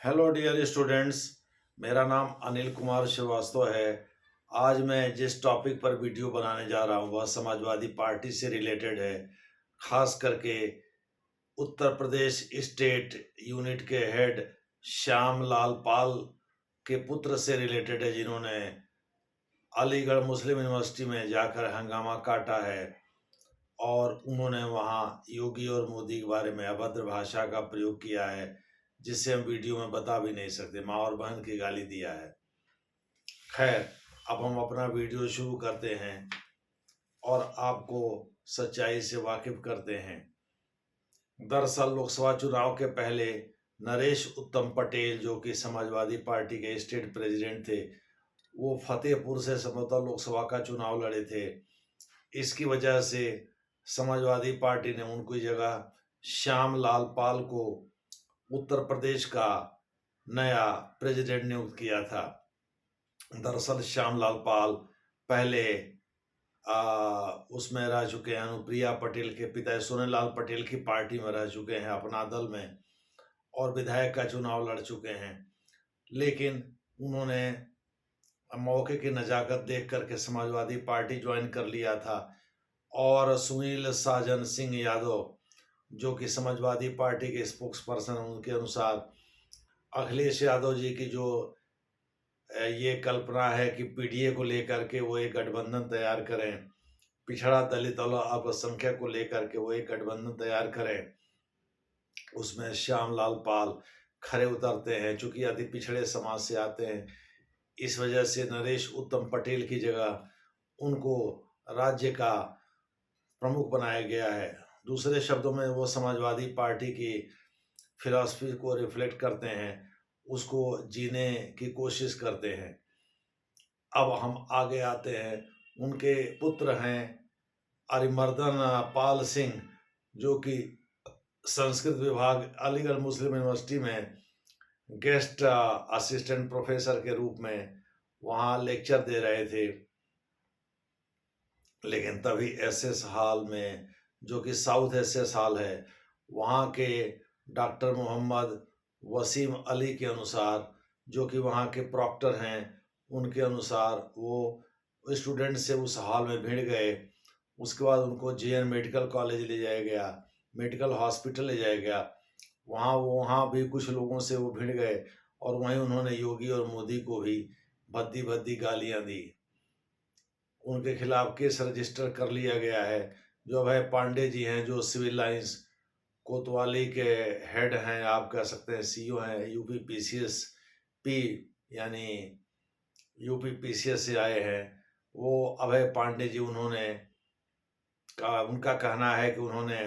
Hello dear students. मेरा नाम अनिल कुमार श्रीवास्तव है। आज मैं जिस टॉपिक पर वीडियो बनाने जा रहा हूँ वह समाजवादी पार्टी से रिलेटेड है। खास करके उत्तर प्रदेश स्टेट यूनिट के हेड श्याम लाल पाल के पुत्र से रिलेटेड है, जिन्होंने अलीगढ़ मुस्लिम यूनिवर्सिटी में जाकर हंगामा काटा है और उन्होंने वहाँ योगी और मोदी के बारे में अभद्र भाषा का प्रयोग किया है, जिससे हम वीडियो में बता भी नहीं सकते। माँ और बहन की गाली दिया है। खैर, अब हम अपना वीडियो शुरू करते हैं और आपको सच्चाई से वाकिफ करते हैं। दरअसल लोकसभा चुनाव के पहले नरेश उत्तम पटेल, जो कि समाजवादी पार्टी के स्टेट प्रेसिडेंट थे, वो फतेहपुर से संभवतः लोकसभा का चुनाव लड़े थे। इसकी वजह से समाजवादी पार्टी ने उनकी जगह श्याम लाल पाल को उत्तर प्रदेश का नया प्रेसिडेंट नियुक्त किया था। दरअसल श्याम लाल पाल पहले उसमें रह चुके हैं, अनुप्रिया पटेल के पिता सोनेलाल पटेल की पार्टी में रह चुके हैं, अपना दल में, और विधायक का चुनाव लड़ चुके हैं। लेकिन उन्होंने मौके की नज़ाकत देख करके समाजवादी पार्टी ज्वाइन कर लिया था और सुनील साजन सिंह यादव, जो कि समाजवादी पार्टी के स्पोक्स पर्सन, उनके अनुसार अखिलेश यादव जी की जो ये कल्पना है कि पीडीए को लेकर के वो एक गठबंधन तैयार करें, पिछड़ा दलित और अल्पसंख्यक को लेकर के वो एक गठबंधन तैयार करें, उसमें श्याम लाल पाल खरे उतरते हैं। चूंकि अति पिछड़े समाज से आते हैं, इस वजह से नरेश उत्तम पटेल की जगह उनको राज्य का प्रमुख बनाया गया है। दूसरे शब्दों में वो समाजवादी पार्टी की फिलॉसफी को रिफ्लेक्ट करते हैं, उसको जीने की कोशिश करते हैं। अब हम आगे आते हैं। उनके पुत्र हैं अरिमर्दन पाल सिंह, जो कि संस्कृत विभाग अलीगढ़ मुस्लिम यूनिवर्सिटी में गेस्ट असिस्टेंट प्रोफेसर के रूप में वहाँ लेक्चर दे रहे थे। लेकिन तभी एसएस हॉल में, जो कि साउथ एसएस हॉल है, वहाँ के डॉक्टर मोहम्मद वसीम अली के अनुसार, जो कि वहाँ के प्रॉक्टर हैं, उनके अनुसार वो स्टूडेंट से उस हॉल में भिड़ गए। उसके बाद उनको जेएन मेडिकल कॉलेज ले जाया गया, मेडिकल हॉस्पिटल ले जाया गया। वहाँ भी कुछ लोगों से वो भिड़ गए और वहीं उन्होंने योगी और मोदी को भी भद्दी भद्दी गालियाँ दी। उनके खिलाफ केस रजिस्टर कर लिया गया है। जो अभय पांडे जी हैं, जो सिविल लाइंस कोतवाली के हेड हैं, आप कह सकते हैं सीईओ हैं, यूपी पीसीएस पी यानी यूपी पीसीएस से आए हैं, वो अभय पांडे जी, उनका कहना है कि उन्होंने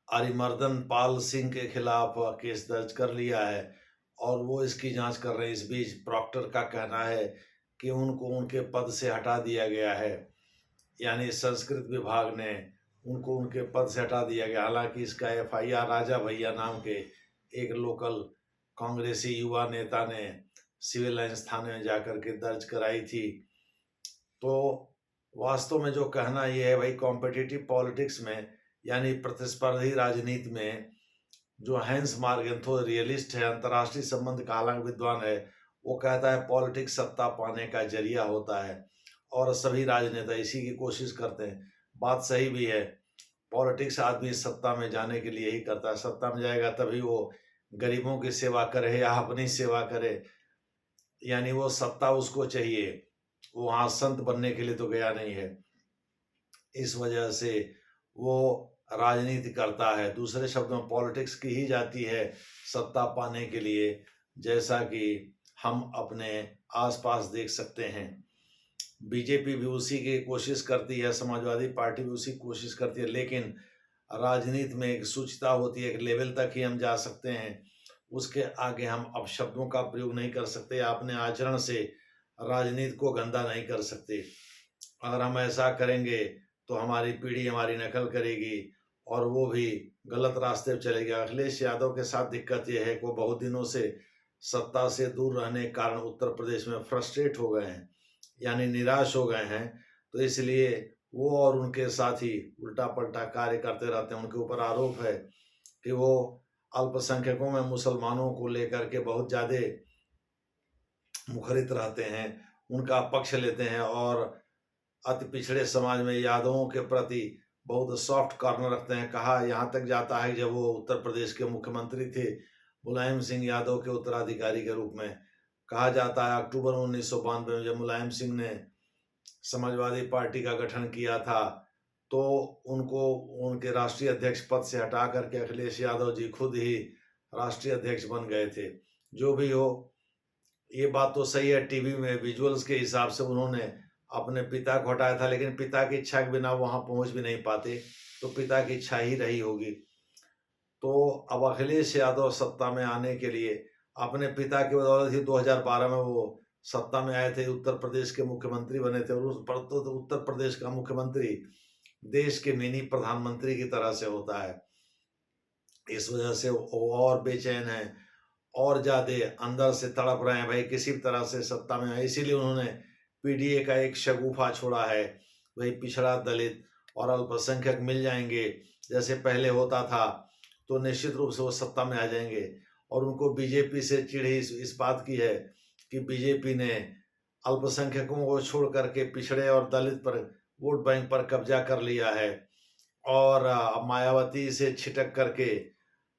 अरिमर्दन पाल सिंह के खिलाफ केस दर्ज कर लिया है और वो इसकी जांच कर रहे हैं। इस बीच प्रॉक्टर का कहना है कि उनको उनके पद से हटा दिया गया है, यानी संस्कृत विभाग ने उनको उनके पद से हटा दिया गया। हालांकि इसका एफआईआर राजा भैया नाम के एक लोकल कांग्रेसी युवा नेता ने सिविल लाइंस थाने में जाकर के दर्ज कराई थी। तो वास्तव में जो कहना ये है भाई, कॉम्पिटिटिव पॉलिटिक्स में यानी प्रतिस्पर्धी राजनीति में, जो हैंस मार्गेंथो रियलिस्ट है, अंतर्राष्ट्रीय संबंध का हालांकि विद्वान है, वो कहता है पॉलिटिक्स सत्ता पाने का जरिया होता है और सभी राजनेता इसी की कोशिश करते हैं। बात सही भी है। पॉलिटिक्स आदमी सत्ता में जाने के लिए ही करता है। सत्ता में जाएगा तभी वो गरीबों की सेवा करे या अपनी सेवा करे, यानी वो सत्ता उसको चाहिए, वो वहाँ संत बनने के लिए तो गया नहीं है। इस वजह से वो राजनीति करता है। दूसरे शब्दों में पॉलिटिक्स की ही जाती है सत्ता पाने के लिए, जैसा कि हम अपने आसपास देख सकते हैं। बीजेपी भी उसी की कोशिश करती है, समाजवादी पार्टी भी उसी की कोशिश करती है, लेकिन राजनीति में एक सूचिता होती है, एक लेवल तक ही हम जा सकते हैं, उसके आगे हम अपशब्दों का प्रयोग नहीं कर सकते, अपने आचरण से राजनीति को गंदा नहीं कर सकते। अगर हम ऐसा करेंगे तो हमारी पीढ़ी हमारी नकल करेगी और वो भी गलत रास्ते पर चलेगी। अखिलेश यादव के साथ दिक्कत यह है कि वो बहुत दिनों से सत्ता से दूर रहने के कारण उत्तर प्रदेश में फ्रस्ट्रेट हो गए हैं, यानी निराश हो गए हैं। तो इसलिए वो और उनके साथी उल्टा पलटा कार्य करते रहते हैं। उनके ऊपर आरोप है कि वो अल्पसंख्यकों में मुसलमानों को लेकर के बहुत ज़्यादा मुखरित रहते हैं, उनका पक्ष लेते हैं और अति पिछड़े समाज में यादवों के प्रति बहुत सॉफ्ट कॉर्नर रखते हैं। कहा यहाँ तक जाता है कि जब वो उत्तर प्रदेश के मुख्यमंत्री थे, मुलायम सिंह यादव के उत्तराधिकारी के रूप में, कहा जाता है अक्टूबर 1992 में जब मुलायम सिंह ने समाजवादी पार्टी का गठन किया था, तो उनको उनके राष्ट्रीय अध्यक्ष पद से हटा करके अखिलेश यादव जी खुद ही राष्ट्रीय अध्यक्ष बन गए थे। जो भी हो, ये बात तो सही है, टीवी में विजुअल्स के हिसाब से उन्होंने अपने पिता को हटाया था, लेकिन पिता की इच्छा के बिना वहां पहुंच भी नहीं पाते, तो पिता की इच्छा ही रही होगी। तो अब अखिलेश यादव सत्ता में आने के लिए अपने पिता की बदौलत ही 2012 में वो सत्ता में आए थे, उत्तर प्रदेश के मुख्यमंत्री बने थे। और उस पर तो उत्तर प्रदेश का मुख्यमंत्री देश के मिनी प्रधानमंत्री की तरह से होता है। इस वजह से वो और बेचैन है और ज्यादा अंदर से तड़प रहे हैं, भाई किसी भी तरह से सत्ता में आए। इसीलिए उन्होंने पीडीए का एक शगुफा छोड़ा है, वही पिछड़ा, दलित और अल्पसंख्यक मिल जाएंगे जैसे पहले होता था, तो निश्चित रूप से वो सत्ता में आ जाएंगे। और उनको बीजेपी से चिढ़ इस बात की है कि बीजेपी ने अल्पसंख्यकों को छोड़ करके पिछड़े और दलित पर वोट बैंक पर कब्जा कर लिया है। और मायावती से छिटक करके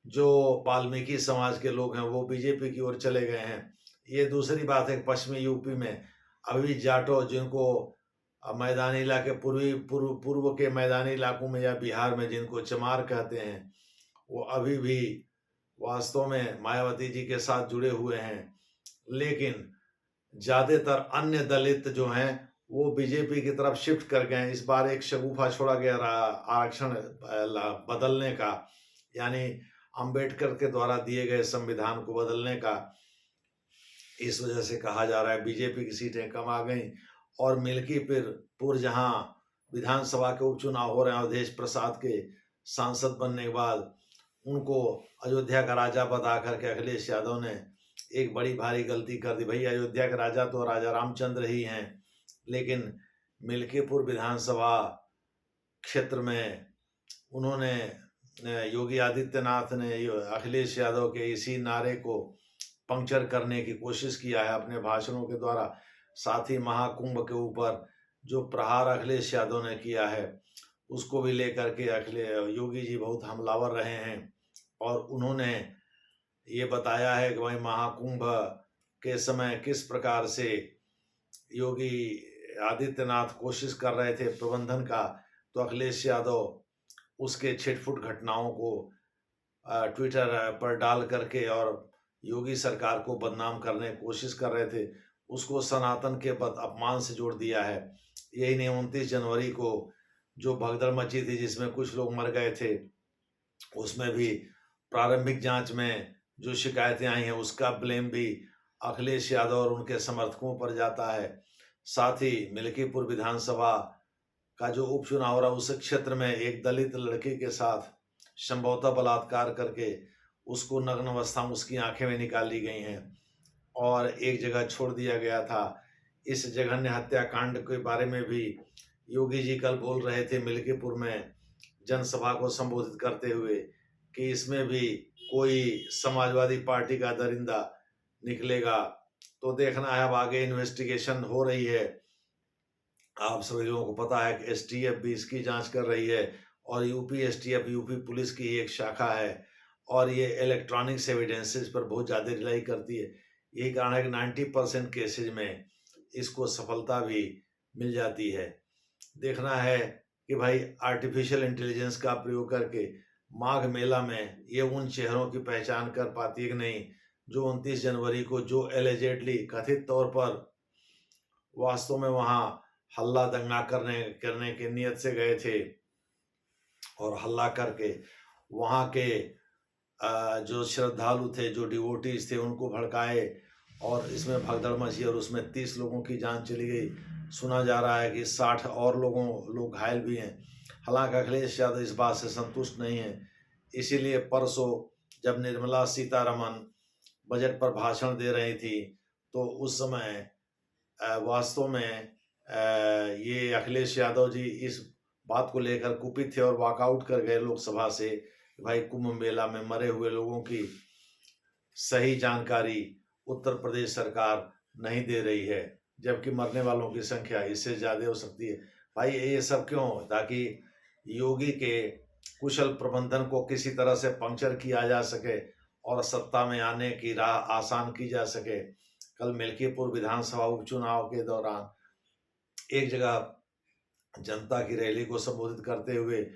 जो वाल्मीकि समाज के लोग हैं वो बीजेपी की ओर चले गए हैं। ये दूसरी बात है, पश्चिमी यूपी में अभी जाटो, जिनको मैदानी इलाके पूर्व के मैदानी इलाकों में या बिहार में जिनको चमार कहते हैं, वो अभी भी वास्तव में मायावती जी के साथ जुड़े हुए हैं। लेकिन ज्यादातर अन्य दलित जो हैं वो बीजेपी की तरफ शिफ्ट कर गए हैं। इस बार एक शगुफा छोड़ा गया रहा आरक्षण बदलने का, यानी अंबेडकर के द्वारा दिए गए संविधान को बदलने का। इस वजह से कहा जा रहा है बीजेपी की सीटें कम आ गई। और मिल्कीपुर जहां विधानसभा के उपचुनाव हो रहे हैं, अवधेश प्रसाद के सांसद बनने के बाद उनको अयोध्या का राजा बता करके अखिलेश यादव ने एक बड़ी भारी गलती कर दी। भाई अयोध्या के राजा तो राजा रामचंद्र ही हैं, लेकिन मिल्कीपुर विधानसभा क्षेत्र में उन्होंने योगी आदित्यनाथ ने अखिलेश यादव के इसी नारे को पंक्चर करने की कोशिश किया है अपने भाषणों के द्वारा। साथ ही महाकुंभ के ऊपर जो प्रहार अखिलेश यादव ने किया है उसको भी लेकर के योगी जी बहुत हमलावर रहे हैं। और उन्होंने ये बताया है कि भाई महाकुंभ के समय किस प्रकार से योगी आदित्यनाथ कोशिश कर रहे थे प्रबंधन का, तो अखिलेश यादव उसके छिटपुट घटनाओं को ट्विटर पर डाल करके और योगी सरकार को बदनाम करने की कोशिश कर रहे थे। उसको सनातन के अपमान से जोड़ दिया है। यही नहीं, 29 जनवरी को जो भगदड़ मची थी जिसमें कुछ लोग मर गए थे, उसमें भी प्रारंभिक जांच में जो शिकायतें आई हैं उसका ब्लेम भी अखिलेश यादव और उनके समर्थकों पर जाता है। साथ ही मिल्कीपुर विधानसभा का जो उपचुनाव हो रहा है उस क्षेत्र में एक दलित लड़की के साथ संभवतः बलात्कार करके उसको नग्न अवस्था में उसकी आंखें में निकाल ली गई हैं और एक जगह छोड़ दिया गया था। इस जघन्य हत्याकांड के बारे में भी योगी जी कल बोल रहे थे मिल्कीपुर में जनसभा को संबोधित करते हुए कि इसमें भी कोई समाजवादी पार्टी का दरिंदा निकलेगा। तो देखना है, अब आगे इन्वेस्टिगेशन हो रही है। आप सभी लोगों को पता है कि एसटीएफ भी इसकी जांच कर रही है और यूपी एसटीएफ यूपी पुलिस की एक शाखा है और ये इलेक्ट्रॉनिक्स एविडेंसेस पर बहुत ज़्यादा रिलाई करती है। यही कारण है कि 90% केसेज में इसको सफलता भी मिल जाती है। देखना है कि भाई आर्टिफिशियल इंटेलिजेंस का प्रयोग करके माघ मेला में ये उन चेहरों की पहचान कर पाती है कि नहीं जो 29 जनवरी को जो एलिजेडली कथित तौर पर वास्तव में वहाँ हल्ला दंगा करने के नियत से गए थे और हल्ला करके वहाँ के जो श्रद्धालु थे, जो डिवोटीज थे, उनको भड़काए और इसमें भगदड़ मची और उसमें 30 लोगों की जान चली गई। सुना जा रहा है कि 60 और लोग घायल भी हैं। हालांकि अखिलेश यादव इस बात से संतुष्ट नहीं है, इसीलिए परसों जब निर्मला सीतारमन बजट पर भाषण दे रही थी तो उस समय वास्तव में ये अखिलेश यादव जी इस बात को लेकर कुपित थे और वॉकआउट कर गए लोकसभा से। कि भाई कुंभ मेला में मरे हुए लोगों की सही जानकारी उत्तर प्रदेश सरकार नहीं दे रही है, जबकि मरने वालों की संख्या इससे ज़्यादा हो सकती है। भाई ये सब क्यों? ताकि योगी के कुशल प्रबंधन को किसी तरह से पंक्चर किया जा सके और सत्ता में आने की राह आसान की जा सके। कल मिल्कीपुर विधानसभा उपचुनाव के दौरान एक जगह जनता की रैली को संबोधित करते हुए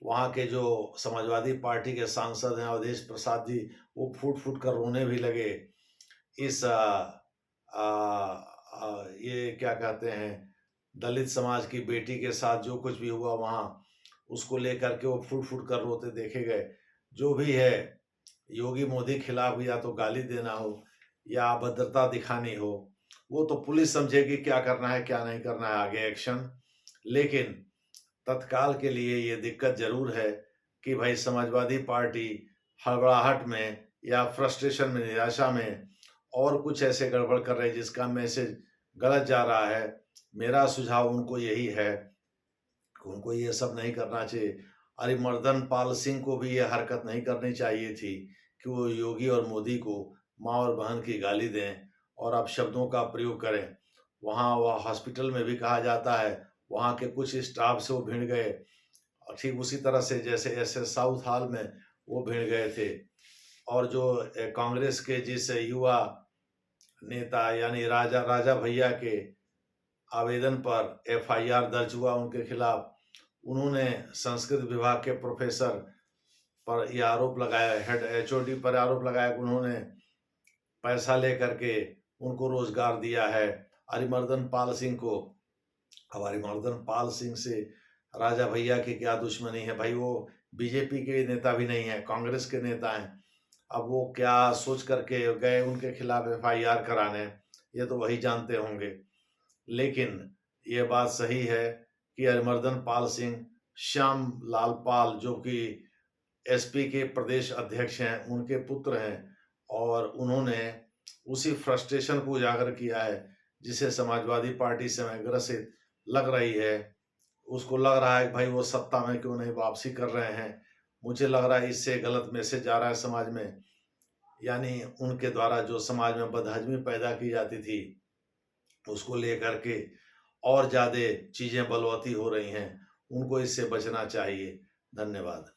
वहाँ के जो समाजवादी पार्टी के सांसद हैं अवधेश प्रसाद जी, वो फूट फूट कर रोने भी लगे। इस ये क्या कहते हैं, दलित समाज की बेटी के साथ जो कुछ भी हुआ वहाँ, उसको लेकर के वो फूट फूट कर रोते देखे गए। जो भी है, योगी मोदी खिलाफ या तो गाली देना हो या अभद्रता दिखानी हो, वो तो पुलिस समझेगी क्या करना है क्या नहीं करना है, आगे एक्शन। लेकिन तत्काल के लिए ये दिक्कत जरूर है कि भाई समाजवादी पार्टी हड़बड़ाहट में या फ्रस्ट्रेशन में, निराशा में और कुछ ऐसे गड़बड़ कर रही है जिसका मैसेज गलत जा रहा है। मेरा सुझाव उनको यही है कि उनको ये सब नहीं करना चाहिए। अरिमर्दन पाल सिंह को भी ये हरकत नहीं करनी चाहिए थी कि वो योगी और मोदी को माँ और बहन की गाली दें और अपशब्दों का प्रयोग करें। वहाँ वह हॉस्पिटल में भी कहा जाता है, वहाँ के कुछ स्टाफ से वो भिड़ गए और ठीक उसी तरह से जैसे ऐसे साउथ हॉल में वो भिड़ गए थे। और जो कांग्रेस के जिस युवा नेता यानी राजा राजा भैया के आवेदन पर एफआईआर दर्ज हुआ उनके खिलाफ, उन्होंने संस्कृत विभाग के प्रोफेसर पर यह आरोप लगाया, हेड एचओडी पर आरोप लगाया कि उन्होंने पैसा लेकर के उनको रोजगार दिया है, अरिमर्दन पाल सिंह को। अब अरिमर्दन पाल सिंह से राजा भैया की क्या दुश्मनी है भाई? वो बीजेपी के नेता भी नहीं है, कांग्रेस के नेता हैं। अब वो क्या सोच करके गए उनके खिलाफ एफआईआर कराने, ये तो वही जानते होंगे। लेकिन ये बात सही है कि अरिमर्दन पाल सिंह श्याम लाल पाल, जो कि एसपी के प्रदेश अध्यक्ष हैं, उनके पुत्र हैं और उन्होंने उसी फ्रस्ट्रेशन को उजागर किया है जिसे समाजवादी पार्टी से में ग्रसित लग रही है। उसको लग रहा है कि भाई वो सत्ता में क्यों नहीं वापसी कर रहे हैं। मुझे लग रहा है इससे गलत मैसेज जा रहा है समाज में, यानी उनके द्वारा जो समाज में बदहजमी पैदा की जाती थी उसको लेकर के और ज्यादा चीजें बलवती हो रही हैं। उनको इससे बचना चाहिए। धन्यवाद।